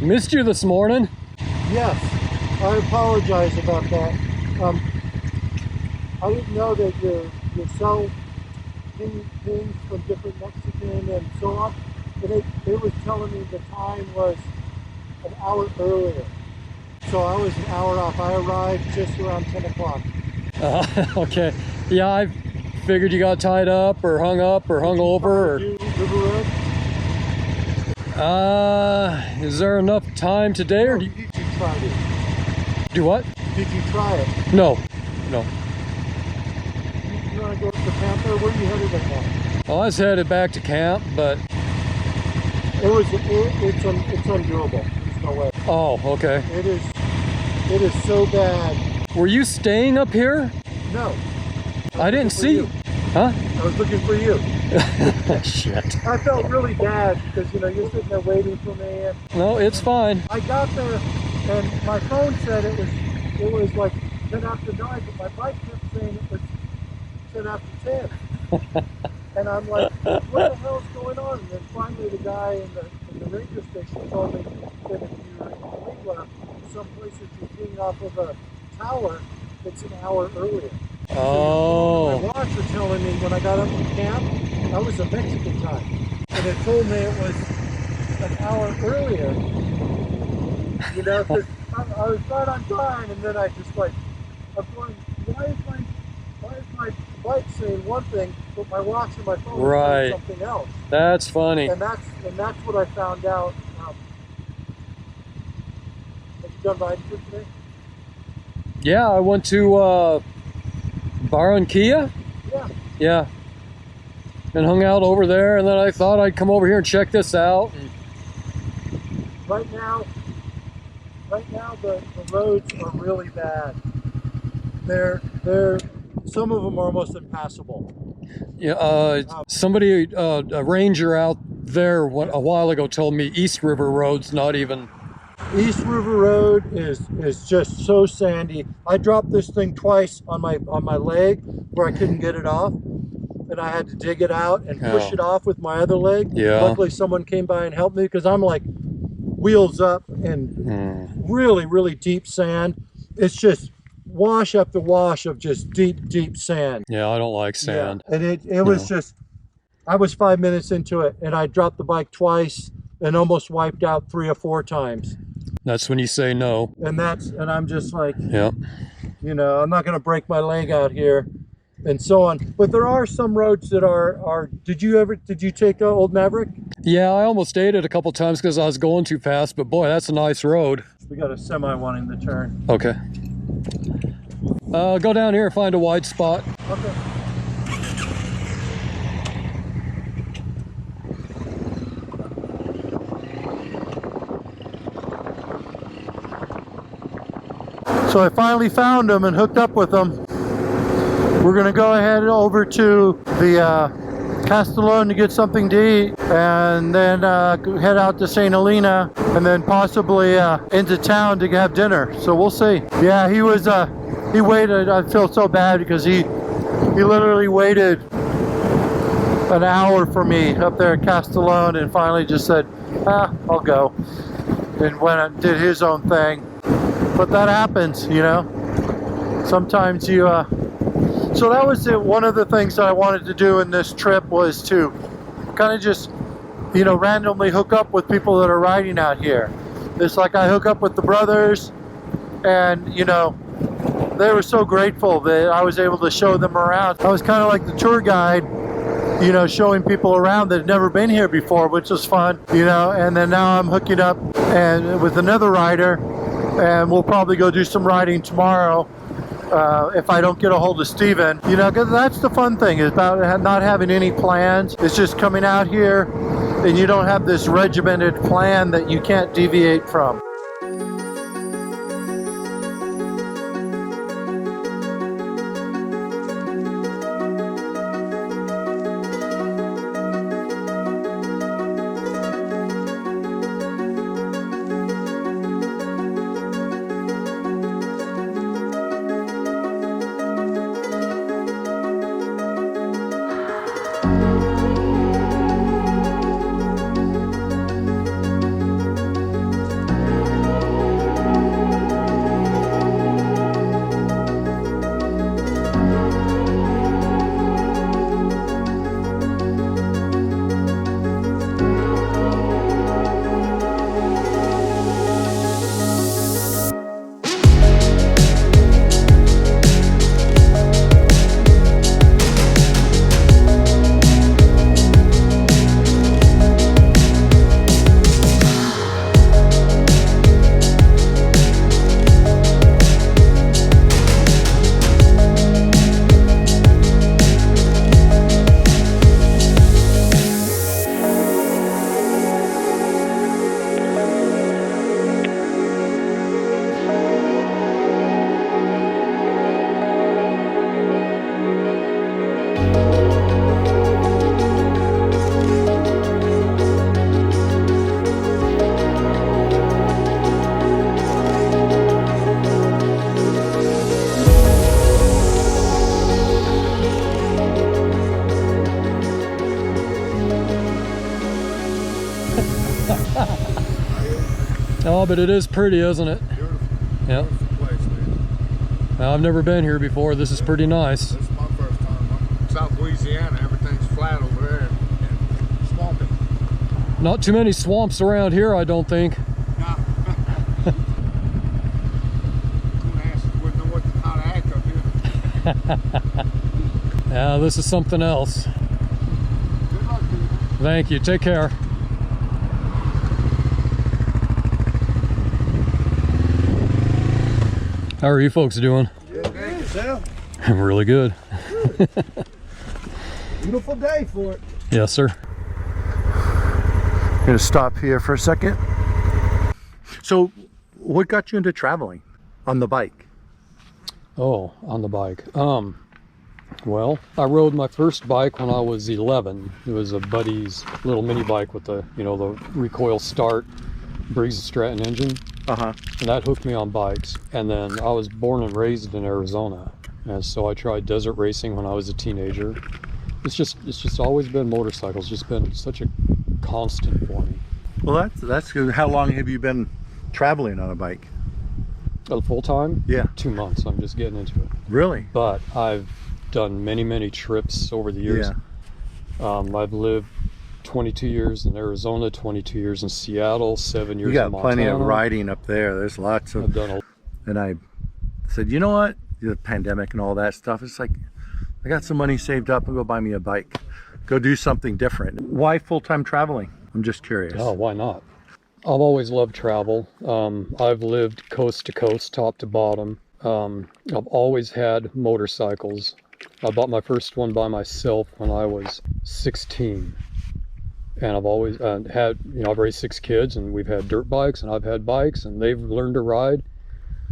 Missed you this morning. Yes, I apologize about that. I didn't know that your cell pings from different Mexican and so on, but it was telling me the time was an hour earlier. So I was an hour off. I arrived just around 10 o'clock. Okay. Yeah, I figured you got tied up or hung over. Or... River Road? Is there enough time today, or did you try it? Do what? Did you try it? No. You want to go to the camp there? Where are you headed right now? Well, I was headed back to camp, but it's undoable. There's no way. Oh, okay. It is so bad. Were you staying up here? No. I didn't see you. Huh? I was looking for you. Shit. I felt really bad because, you know, you're sitting there waiting for me. And no, it's fine. I got there and my phone said it was like 10 after 9, but my bike kept saying it was 10 after 10. And I'm like, what the hell's going on? And then finally the guy in the ranger station told me that if you're in Puebla, some places you're being off of a tower, it's an hour earlier. Oh. So my watch was telling me when I got up from camp, that was a Mexican time. And it told me it was an hour earlier. You know, because I was right on time, and then I just like, I'm going, why is my bike saying one thing, but my watch and my phone are saying something else? That's funny. And that's what I found out. Have you done riding for today? Yeah, I went to Barranquilla. Yeah. Yeah. And hung out over there, and then I thought I'd come over here and check this out. Right now the roads are really bad. They're some of them are almost impassable. Yeah, somebody, a ranger out there a while ago told me East River Road's not even. East River Road is just so sandy. I dropped this thing twice on my leg where I couldn't get it off, and I had to dig it out and push it off with my other leg. Yeah. Luckily someone came by and helped me because I'm like wheels up and really, really deep sand. It's just wash after wash of just deep sand. Yeah, I don't like sand. Yeah. And it was just, I was 5 minutes into it and I dropped the bike twice and almost wiped out 3 or 4 times. That's when you say no. And I'm just like, yeah, you know, I'm not going to break my leg out here and so on. But there are some roads that are did you take Old Maverick? Yeah, I almost ate it a couple times because I was going too fast, but boy, that's a nice road. We got a semi wanting to turn. Okay. Go down here and find a wide spot. Okay. So I finally found them and hooked up with them. We're gonna go ahead over to the Castellón to get something to eat, and then head out to St. Helena, and then possibly into town to have dinner. So we'll see. Yeah, he waited. I feel so bad because he literally waited an hour for me up there at Castellón, and finally just said, I'll go, and went and did his own thing. But that happens, you know. Sometimes you so that was one of the things that I wanted to do in this trip, was to kind of just, you know, randomly hook up with people that are riding out here. It's like I hook up with the brothers, and you know, they were so grateful that I was able to show them around. I was kind of like the tour guide, you know, showing people around that had never been here before, which was fun, you know. And then now I'm hooking up and with another rider, and we'll probably go do some riding tomorrow. If I don't get a hold of Steven, you know, because that's the fun thing, is about not having any plans. It's just coming out here and you don't have this regimented plan that you can't deviate from. Oh, but it is pretty, isn't it? Beautiful. Yep. Beautiful place, dude. I've never been here before. This is pretty nice. This is my first time. I'm in South Louisiana. Everything's flat over there and swampy. Not too many swamps around here, I don't think. Nah. Wouldn't know what how to act up here. Yeah, this is something else. Good luck to you. Thank you. Take care. How are you folks doing? Good. Thank yourself. I'm really good. Beautiful day for it. Yes, sir. I'm gonna stop here for a second. So, what got you into traveling on the bike? Oh, on the bike. Well, I rode my first bike when I was 11. It was a buddy's little mini bike with the, you know, the recoil start, Briggs & Stratton engine. Uh-huh. And that hooked me on bikes. And then I was born and raised in Arizona. And so I tried desert racing when I was a teenager. It's just always been motorcycles, just been such a constant for me. Well, that's good. How long have you been traveling on a bike? Full time? Yeah. 2 months. I'm just getting into it. Really? But I've done many trips over the years. Yeah. I've lived 22 years in Arizona, 22 years in Seattle, 7 years You got in Montana. plenty of riding up there. There's lots of. I've done a And I said, you know what? The pandemic and all that stuff. It's like, I got some money saved up and go buy me a bike. Go do something different. Why full-time traveling? I'm just curious. Oh, why not? I've always loved travel. I've lived coast to coast, top to bottom. I've always had motorcycles. I bought my first one by myself when I was 16. And I've always had, you know, I've raised 6 kids and we've had dirt bikes and I've had bikes and they've learned to ride.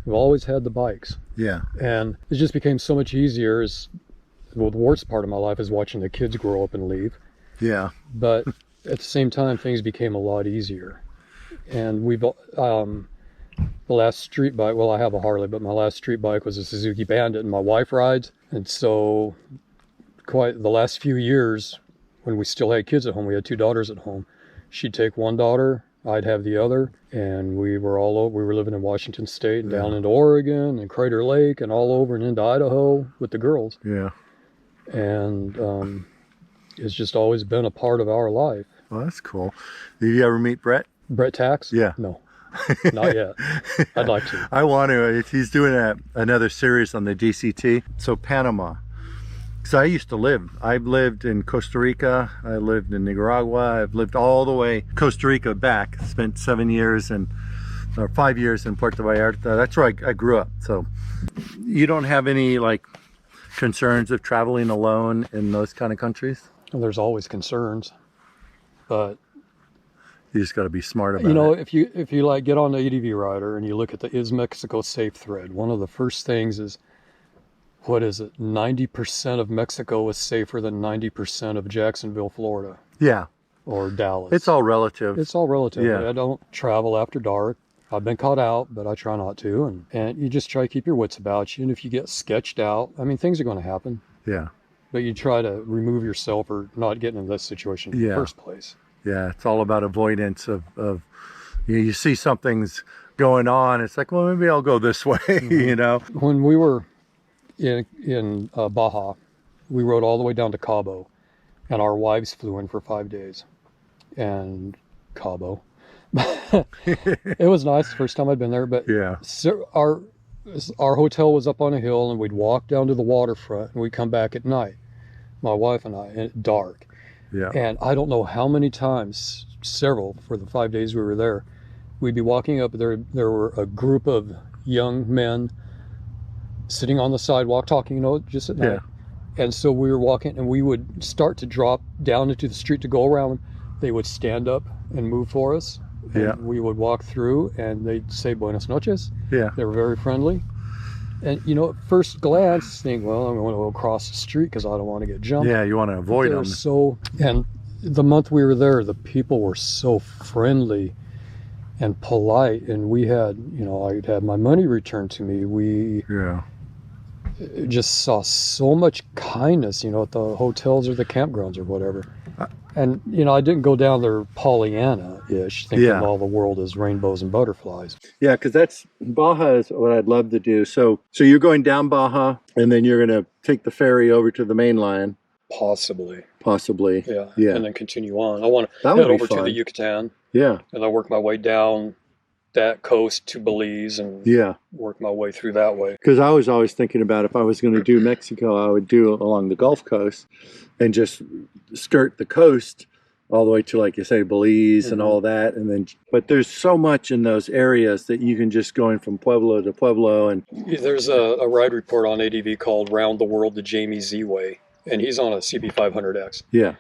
We've always had the bikes. Yeah. And it just became so much easier. Well, the worst part of my life is watching the kids grow up and leave. Yeah. But at the same time, things became a lot easier. And we've, the last street bike, well, I have a Harley, but my last street bike was a Suzuki Bandit and my wife rides. And so quite the last few years, when we still had kids at home, we had 2 daughters at home. She'd take one daughter, I'd have the other, and we were all over. We were living in Washington State and down into Oregon and Crater Lake and all over and into Idaho with the girls. Yeah. And it's just always been a part of our life. Well, that's cool. Did you ever meet Brett? Brett Tax? Yeah. No, not yet. I'd like to. I want to. He's doing another series on the DCT. So Panama. So I used to live. I've lived in Costa Rica. I lived in Nicaragua. I've lived all the way Costa Rica back. Spent 7 years or 5 years in Puerto Vallarta. That's where I grew up. So you don't have any like concerns of traveling alone in those kind of countries? Well, there's always concerns, but you just got to be smart about it. you know, if you like get on the ADV Rider and you look at the Is Mexico Safe thread, one of the first things is, what is it? 90% of Mexico is safer than 90% of Jacksonville, Florida. Yeah. Or Dallas. It's all relative. It's all relative. Yeah. I don't travel after dark. I've been caught out, but I try not to. And you just try to keep your wits about you. And if you get sketched out, I mean, things are going to happen. Yeah. But you try to remove yourself or not get into this situation in the first place. Yeah, it's all about avoidance of you see something's going on. It's like, well, maybe I'll go this way, you know? When we were in Baja, we rode all the way down to Cabo, and our wives flew in for 5 days. And Cabo. It was nice, the first time I'd been there, but yeah. So our hotel was up on a hill, and we'd walk down to the waterfront, and we'd come back at night, my wife and I, and dark. Yeah. And I don't know how many times, several for the 5 days we were there, we'd be walking up, there were a group of young men sitting on the sidewalk talking, you know, just at night. Yeah. And so we were walking, and we would start to drop down into the street to go around them. They would stand up and move for us. And yeah. we would walk through, and they'd say Buenas noches. Yeah. They were very friendly. And, you know, at first glance, think, well, I'm going to go across the street because I don't want to get jumped. Yeah, you want to avoid them. And the month we were there, the people were so friendly and polite. And we had, you know, I'd had my money returned to me. We just saw so much kindness, you know, at the hotels or the campgrounds or whatever. And, you know, I didn't go down there Pollyanna-ish, thinking Yeah. of all the world as rainbows and butterflies. Yeah, because that's Baja is what I'd love to do. So you're going down Baja, and then you're going to take the ferry over to the main line, Possibly. possibly. Yeah. Yeah. And then continue on. I want to That would head be over to fun. the Yucatan, Yeah, and I work my way down that coast to Belize and yeah. work my way through that way. Because I was always thinking about if I was going to do Mexico, I would do along the Gulf Coast and just skirt the coast all the way to, like you say, Belize and all that. And then, but there's so much in those areas that you can just going from Pueblo to Pueblo. And There's a ride report on ADV called Round the World the Jamie Z Way, and he's on a CB500X. yeah,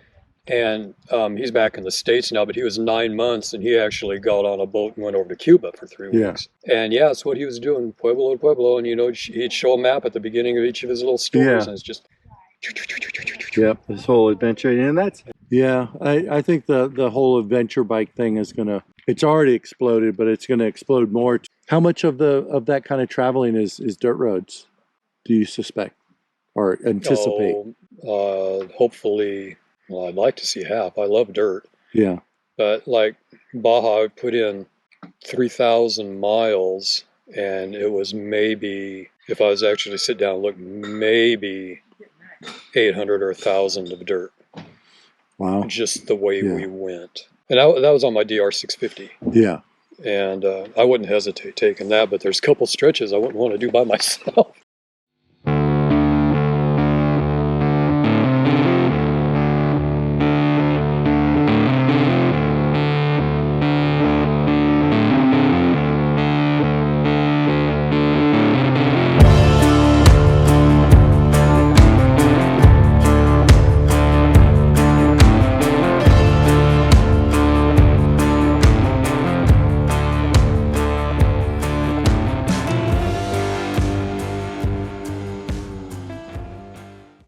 And he's back in the States now, but he was 9 months, and he actually got on a boat and went over to Cuba for 3 Yeah. weeks. And yeah, that's what he was doing, Pueblo to Pueblo. And, you know, he'd show a map at the beginning of each of his little stories, Yeah. and it's just... yep, this whole adventure. And that's, yeah, I think the whole adventure bike thing is going to, it's already exploded, but it's going to explode more. How much of that kind of traveling is dirt roads, do you suspect or anticipate? Hopefully, well, I'd like to see half. I love dirt. Yeah. But like Baja, I put in 3,000 miles, and it was maybe, if I was actually sit down and look, maybe 800 or 1,000 of dirt. Wow. Just the way Yeah. we went. And that was on my DR650. Yeah. And I wouldn't hesitate taking that, but there's a couple stretches I wouldn't want to do by myself.